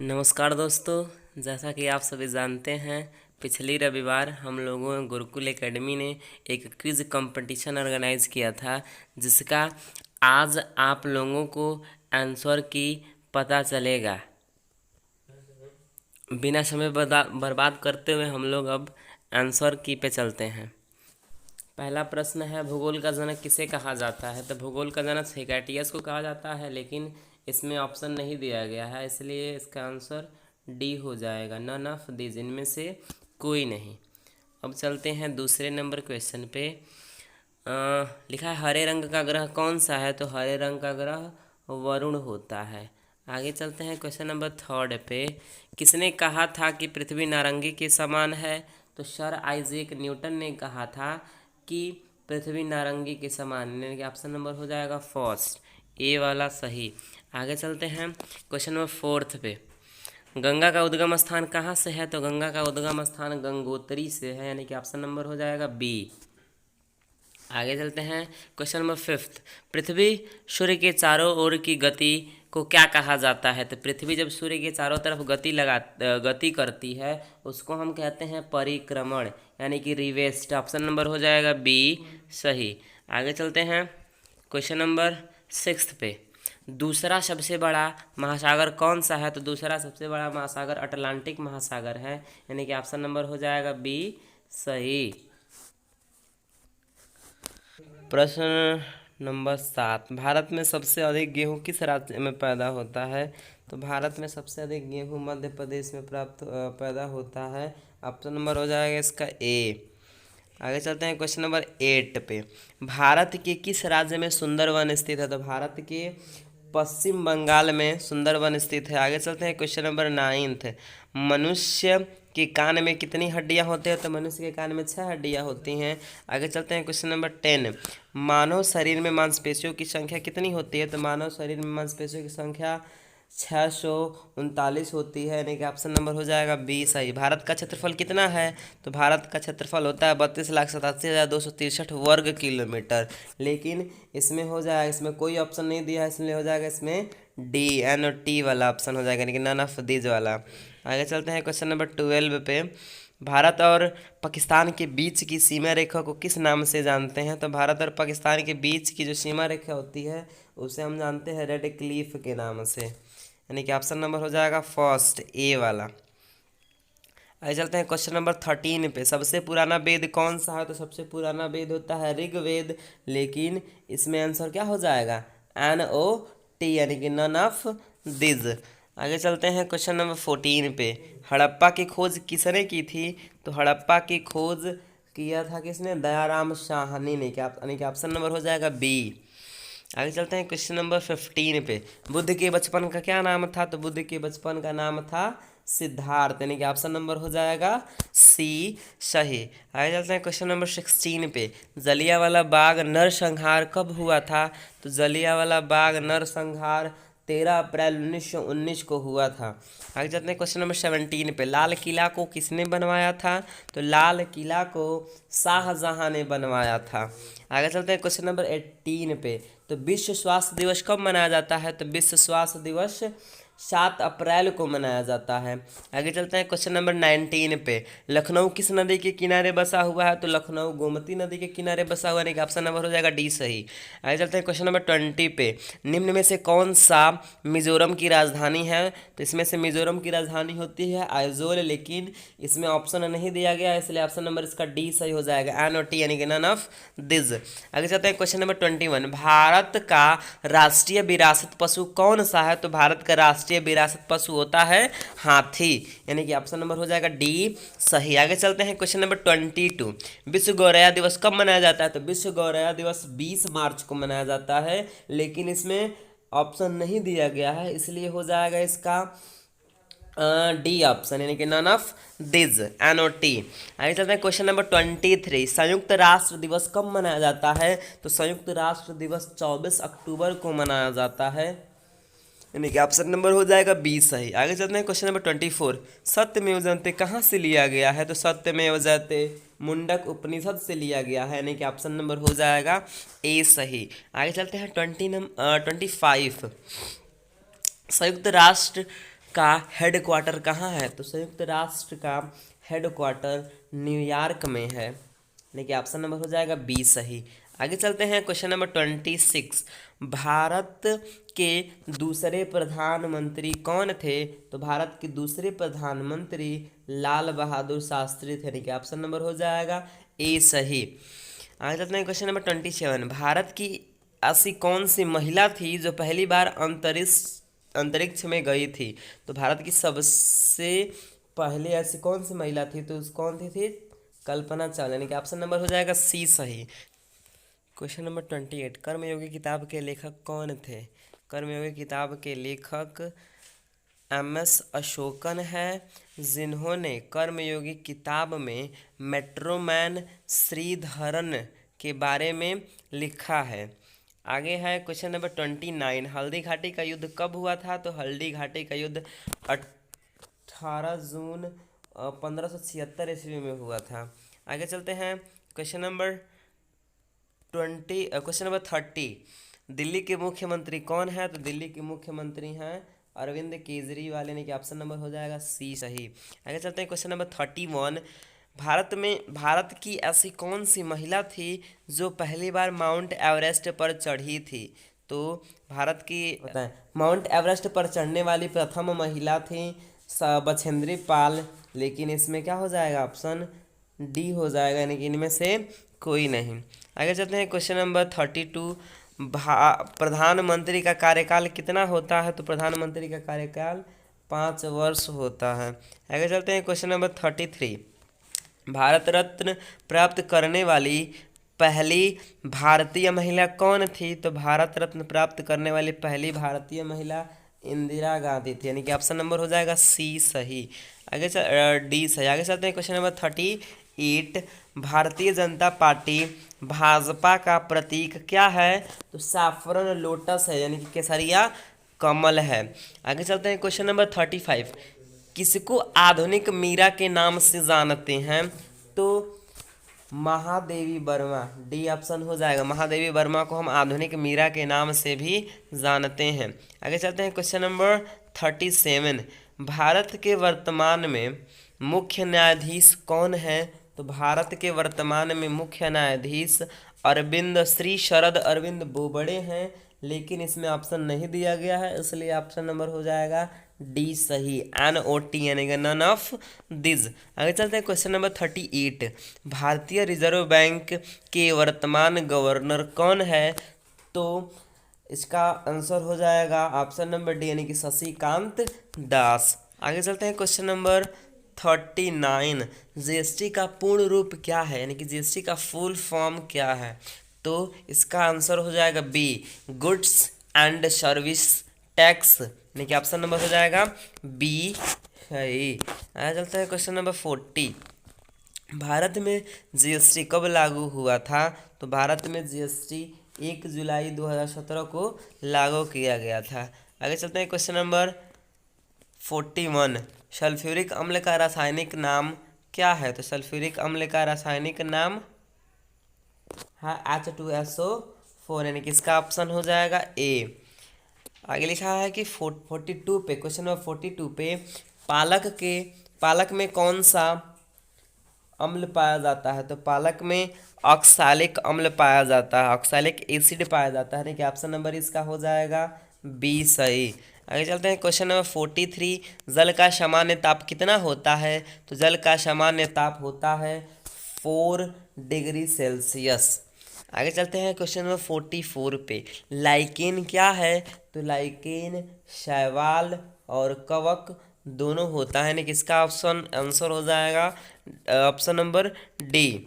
नमस्कार दोस्तों, जैसा कि आप सभी जानते हैं, पिछली रविवार हम लोगों गुरुकुल एकेडमी ने एक क्विज कंपटीशन ऑर्गेनाइज किया था, जिसका आज आप लोगों को आंसर की पता चलेगा। बिना समय बर्बाद करते हुए हम लोग अब आंसर की पे चलते हैं। पहला प्रश्न है, भूगोल का जनक किसे कहा जाता है? तो भूगोल का जनक हेक्टेटियस को कहा जाता है, लेकिन इसमें ऑप्शन नहीं दिया गया है, इसलिए इसका आंसर डी हो जाएगा, नन ऑफ दीज, इनमें से कोई नहीं। अब चलते हैं दूसरे नंबर क्वेश्चन पे। लिखा है हरे रंग का ग्रह कौन सा है? तो हरे रंग का ग्रह वरुण होता है। आगे चलते हैं क्वेश्चन नंबर थर्ड पे। किसने कहा था कि पृथ्वी नारंगी के समान है? तो सर आइजैक न्यूटन ने कहा था कि पृथ्वी नारंगी के समान, यानी कि ऑप्शन नंबर हो जाएगा फर्स्ट, ए वाला सही। आगे चलते हैं क्वेश्चन नंबर फोर्थ पे। गंगा का उद्गम स्थान कहाँ से है? तो गंगा का उद्गम स्थान गंगोत्री से है, यानी कि ऑप्शन नंबर हो जाएगा बी। आगे चलते हैं क्वेश्चन नंबर फिफ्थ। पृथ्वी सूर्य के चारों ओर की गति को क्या कहा जाता है? तो पृथ्वी जब सूर्य के चारों तरफ गति करती है, उसको हम कहते हैं परिक्रमण, यानी कि रिवेस्ट। ऑप्शन नंबर हो जाएगा बी सही। आगे चलते हैं क्वेश्चन नंबर सिक्स्थ पे। दूसरा सबसे बड़ा महासागर कौन सा है? तो दूसरा सबसे बड़ा महासागर अटलांटिक महासागर है, यानी कि ऑप्शन नंबर हो जाएगा बी सही। प्रश्न नंबर 7। भारत में सबसे अधिक गेहूं किस राज्य में पैदा होता है? तो भारत में सबसे अधिक गेहूं मध्य प्रदेश में पैदा होता है। ऑप्शन नंबर हो जाएगा इसका ए। आगे चलते हैं क्वेश्चन नंबर 8 पे। भारत के किस राज्य में सुंदरवन स्थित है? तो भारत के पश्चिम बंगाल में सुंदरवन स्थित है। आगे चलते हैं क्वेश्चन नंबर 9। मनुष्य के कान में कितनी हड्डियां होती हैं? तो मनुष्य के कान में 6 हड्डियां होती हैं। आगे चलते हैं क्वेश्चन नंबर 10। मानव शरीर में मांसपेशियों की संख्या कितनी होती है? तो मानव शरीर में मांसपेशियों की संख्या 639 होती है, यानी कि ऑप्शन नंबर हो जाएगा बी सही। भारत का क्षेत्रफल कितना है? तो भारत का क्षेत्रफल होता है 32,87,263 वर्ग किलोमीटर, लेकिन इसमें हो जाएगा, इसमें कोई ऑप्शन नहीं दिया है, इसलिए हो जाएगा इसमें डी एन और टी वाला ऑप्शन हो जाएगा, यानी कि नन ऑफ दीज वाला। आगे चलते हैं क्वेश्चन नंबर 12 पे। भारत और पाकिस्तान के बीच की सीमा रेखा को किस नाम से जानते हैं? तो भारत और पाकिस्तान के बीच की जो सीमा रेखा होती है उसे हम जानते हैं रेड क्लिफ के नाम से, यानी कि ऑप्शन नंबर हो जाएगा फर्स्ट ए वाला। आगे चलते हैं क्वेश्चन नंबर 13 पे। सबसे पुराना वेद कौन सा है? तो सबसे पुराना वेद होता है ऋग्वेद, लेकिन इसमें आंसर क्या हो जाएगा NOT, यानी कि नन ऑफ दिज। आगे चलते हैं क्वेश्चन नंबर 14 पे। हड़प्पा की खोज किसने की थी? तो हड़प्पा की खोज किया था किसने? दयाराम साहनी ने, क्या यानी कि ऑप्शन नंबर हो जाएगा बी। आगे चलते हैं क्वेश्चन नंबर 15 पे। बुद्ध के बचपन का क्या नाम था? तो बुद्ध के बचपन का नाम था सिद्धार्थ, यानी कि ऑप्शन नंबर हो जाएगा सी सही। आगे चलते हैं क्वेश्चन नंबर 16 पे। जलियांवाला बाग नरसंहार कब हुआ था? तो जलियांवाला बाग नरसंहार 13 अप्रैल 1919 को हुआ था। आगे चलते हैं क्वेश्चन नंबर 17 पे। लाल किला को किसने बनवाया था? तो लाल किला को शाहजहां ने बनवाया था। आगे चलते हैं क्वेश्चन नंबर 18 पे। तो विश्व स्वास्थ्य दिवस कब मनाया जाता है? तो विश्व स्वास्थ्य दिवस 7 अप्रैल को मनाया जाता है। आगे चलते हैं क्वेश्चन नंबर 19 पे। लखनऊ किस नदी के किनारे बसा हुआ है? तो लखनऊ गोमती नदी के किनारे बसा हुआ है, ऑप्शन नंबर हो जाएगा डी सही। आगे चलते हैं क्वेश्चन नंबर 20 पे। निम्न में से कौन सा मिजोरम की राजधानी है? तो इसमें से मिजोरम की राजधानी होती है आइजोल, लेकिन इसमें ऑप्शन नहीं दिया गया, इसलिए ऑप्शन नंबर इसका डी सही हो जाएगा, NOT, यानी कि नन ऑफ दिस। आगे चलते हैं क्वेश्चन नंबर 21। भारत का राष्ट्रीय विरासत पशु कौन सा है? तो भारत का राष्ट्रीय विरासत पशु होता है हाथी, यानी कि ऑप्शन नंबर हो जाएगा डी सही। आगे चलते हैं क्वेश्चन नंबर 22। विश्व गौरैया दिवस कब मनाया जाता है? तो विश्व गौरैया दिवस 20 मार्च को मनाया जाता है, लेकिन इसमें ऑप्शन नहीं दिया गया है, इसलिए हो जाएगा इसका डी ऑप्शन, यानी कि नन ऑफ दिस, NOT। आगे चलते हैं क्वेश्चन नंबर 23। संयुक्त राष्ट्र दिवस कब मनाया जाता है? तो संयुक्त राष्ट्र दिवस 24 अक्टूबर को मनाया जाता है, यानी कि ऑप्शन नंबर हो जाएगा बी सही। आगे चलते हैं क्वेश्चन नंबर 24। सत्यमेव जयते कहाँ से लिया गया है? तो सत्यमेव जयते मुंडक उपनिषद से लिया गया है, यानी कि ऑप्शन नंबर हो जाएगा ए सही। आगे चलते हैं 25। संयुक्त राष्ट्र का हेडक्वार्टर कहाँ है? तो संयुक्त राष्ट्र का हेडक्वार्टर न्यूयॉर्क में है, यानी कि ऑप्शन नंबर हो जाएगा बी सही। आगे चलते हैं, क्वेश्चन नंबर 26। भारत के दूसरे प्रधानमंत्री कौन थे? तो भारत के दूसरे प्रधानमंत्री लाल बहादुर शास्त्री थे, यानी कि ऑप्शन नंबर हो जाएगा ए सही। आगे चलते हैं, क्वेश्चन नंबर 27। भारत की ऐसी कौन सी महिला थी जो पहली बार अंतरिक्ष में गई थी? तो भारत की सबसे पहले ऐसी कौन सी महिला थी? तो कौन थी? कल्पना चावला, यानी कि ऑप्शन नंबर हो जाएगा सी सही। Question number 28। कर्मयोगी किताब के लेखक कौन थे? कर्मयोगी किताब के लेखक एम.एस. अशोकन है, जिन्होंने कर्मयोगी किताब में मेट्रोमैन श्रीधरन के बारे में लिखा है। आगे है क्वेश्चन नंबर 29। हल्दी घाटी का युद्ध कब हुआ था? तो हल्दी घाटी का युद्ध 18 जून 1576 ईस्वी में हुआ था। आगे चलते हैं, क्वेश्चन नंबर 30। दिल्ली के मुख्यमंत्री कौन है? तो दिल्ली के मुख्यमंत्री हैं अरविंद केजरीवाल, यानी कि ऑप्शन नंबर हो जाएगा सी सही। आगे चलते हैं, क्वेश्चन नंबर 31। भारत की ऐसी कौन सी महिला थी जो पहली बार माउंट एवरेस्ट पर चढ़ी थी? तो भारत की बताएं, माउंट एवरेस्ट पर चढ़ने वाली प्रथम महिला थी बछेंद्री पाल, लेकिन इसमें क्या हो जाएगा? ऑप्शन डी हो जाएगा, यानी कि इनमें से कोई नहीं। आगे चलते हैं, क्वेश्चन नंबर 32। प्रधानमंत्री का कार्यकाल कितना होता है? तो प्रधानमंत्री का कार्यकाल 5 वर्ष होता है। आगे चलते हैं, क्वेश्चन नंबर 33। भारत रत्न प्राप्त करने वाली पहली भारतीय महिला कौन थी? तो भारत रत्न प्राप्त करने वाली पहली भारतीय महिला इंदिरा गांधी थी, यानी कि ऑप्शन नंबर हो जाएगा सी सही। डी सही। आगे चलते हैं, question number 38। Bharatiya Janata party Bhajpa का प्रतीक क्या है? तो सैफरन लोटस है, यानी कि केसरिया कमल है। आगे चलते हैं, क्वेश्चन नंबर 35। किसको आधुनिक मीरा के नाम से जानते हैं? तो महादेवी वर्मा, डी ऑप्शन हो जाएगा। महादेवी वर्मा को हम आधुनिक मीरा के नाम से भी जानते हैं। आगे चलते हैं, क्वेश्चन नंबर 37। भारत के वर्तमान में मुख्य न्यायाधीश कौन है? तो भारत के वर्तमान में मुख्य न्यायाधीश श्री शरद अरविंद बोबड़े हैं, लेकिन इसमें ऑप्शन नहीं दिया गया है, इसलिए ऑप्शन नंबर हो जाएगा डी सही, NOT, यानी कि नन ऑफ दिस। आगे चलते हैं, क्वेश्चन नंबर 38। भारतीय रिजर्व बैंक के वर्तमान गवर्नर कौन है? तो इसका आंसर हो जाएगा ऑप्शन नंबर डी, यानी कि शशिकांत दास। आगे चलते हैं, क्वेश्चन नंबर 39। जीएसटी का पूर्ण रूप क्या है? यानी कि जीएसटी का फुल फॉर्म क्या है? तो इसका आंसर हो जाएगा B, goods and service tax, यानी कि ऑप्शन नंबर हो जाएगा बी है। आगे चलते हैं, क्वेश्चन नंबर 40। भारत में जीएसटी कब लागू हुआ था? तो भारत में जीएसटी 1 जुलाई 2017 को लागू किया गया था। आगे चलते हैं, क्वेश्चन नंबर 41। सल्फ्यूरिक अम्ल का रासायनिक नाम क्या है? तो सल्फ्यूरिक अम्ल का रासायनिक नाम है H2SO4, यानी कि इसका ऑप्शन हो जाएगा ए। आगे लिखा है कि 42 पे, क्वेश्चन नंबर 42 पे, पालक में कौन सा अम्ल पाया जाता है? तो पालक में ऑक्सैलिक अम्ल पाया जाता है, ऑक्सैलिक एसिड पाया जाता है, यानी कि ऑप्शन नंबर इसका हो जाएगा बी सही। आगे चलते हैं, क्वेश्चन नंबर 43। जल का सामान्य ताप कितना होता है? तो जल का सामान्य ताप होता है 4 डिग्री सेल्सियस। आगे चलते हैं, क्वेश्चन नंबर 44 पे, लाइकेन क्या है? तो लाइकेन शैवाल और कवक दोनों होता है, यानी कि इसका ऑप्शन आंसर हो जाएगा ऑप्शन नंबर डी।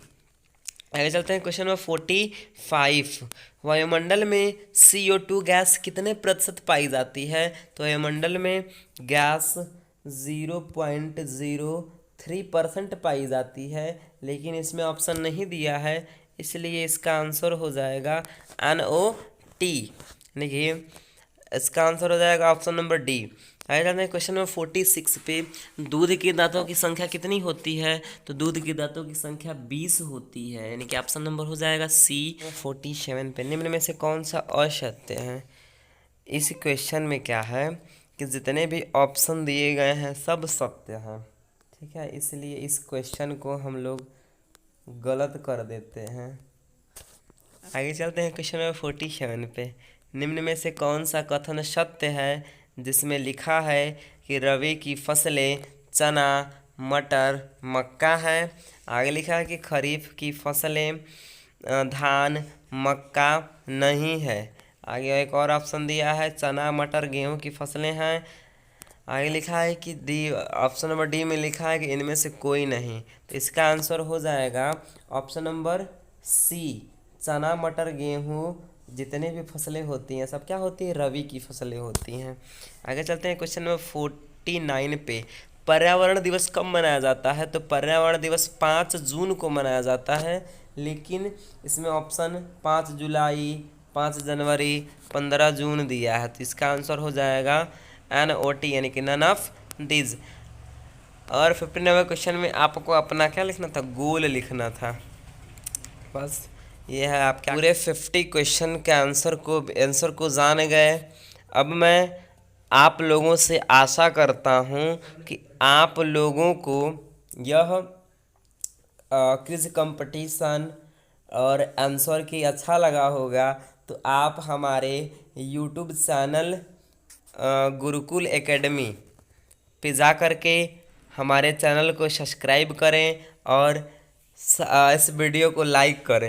आगे चलते हैं, क्वेश्चन नंबर 45। वायुमंडल में CO2 गैस कितने प्रतिशत पाई जाती है? तो वायुमंडल में गैस 0.03% पाई जाती है, लेकिन इसमें ऑप्शन नहीं दिया है, इसलिए इसका आंसर हो जाएगा NOT, यानी कि इसका आंसर हो जाएगा ऑप्शन नंबर डी। आगे जाते हैं, क्वेश्चन नंबर 46 पे, दूध के दांतों की संख्या कितनी होती है? तो दूध के दांतों की संख्या 20 होती है, यानी कि ऑप्शन नंबर हो जाएगा सी। 47 पे, निम्न में से कौन सा असत्य है? इस क्वेश्चन में क्या है कि जितने भी ऑप्शन दिए गए हैं सब सत्य हैं। ठीक है, इसलिए इस क्वेश्चन को हम लोग गलत कर देते हैं। आगे चलते हैं क्वेश्चन नंबर 47 पे। निम्न में से कौन सा कथन सत्य है जिसमें लिखा है कि रबी की फसलें चना, मटर, मक्का है। आगे लिखा है कि खरीफ की फसलें धान, मक्का नहीं है। आगे एक और ऑप्शन दिया है चना, मटर, गेहूं की फसलें हैं। आगे लिखा है कि डी, ऑप्शन नंबर डी में लिखा है कि इनमें से कोई नहीं। तो इसका आंसर हो जाएगा ऑप्शन नंबर सी, चना, मटर, गेहूं जितने भी फसलें होती हैं सब क्या होती हैं, रबी की फसलें होती हैं। आगे चलते हैं क्वेश्चन नंबर 49 पे। पर्यावरण दिवस कब मनाया जाता है? तो पर्यावरण दिवस 5 जून को मनाया जाता है, लेकिन इसमें ऑप्शन 5 जुलाई, 5 जनवरी, 15 जून दिया है। तो इसका आंसर हो जाएगा NOT, यानी कि नन ऑफ दिज। और 59वें क्वेश्चन में आपको अपना क्या लिखना था, गोल लिखना था। बस ये है आपके पूरे 50 क्वेश्चन के आंसर को जान गए। अब मैं आप लोगों से आशा करता हूँ कि आप लोगों को यह क्विज कंपटीशन और आंसर की अच्छा लगा होगा। तो आप हमारे यूट्यूब चैनल गुरुकुल एकेडमी पे जा करके हमारे चैनल को सब्सक्राइब करें और इस वीडियो को लाइक करें।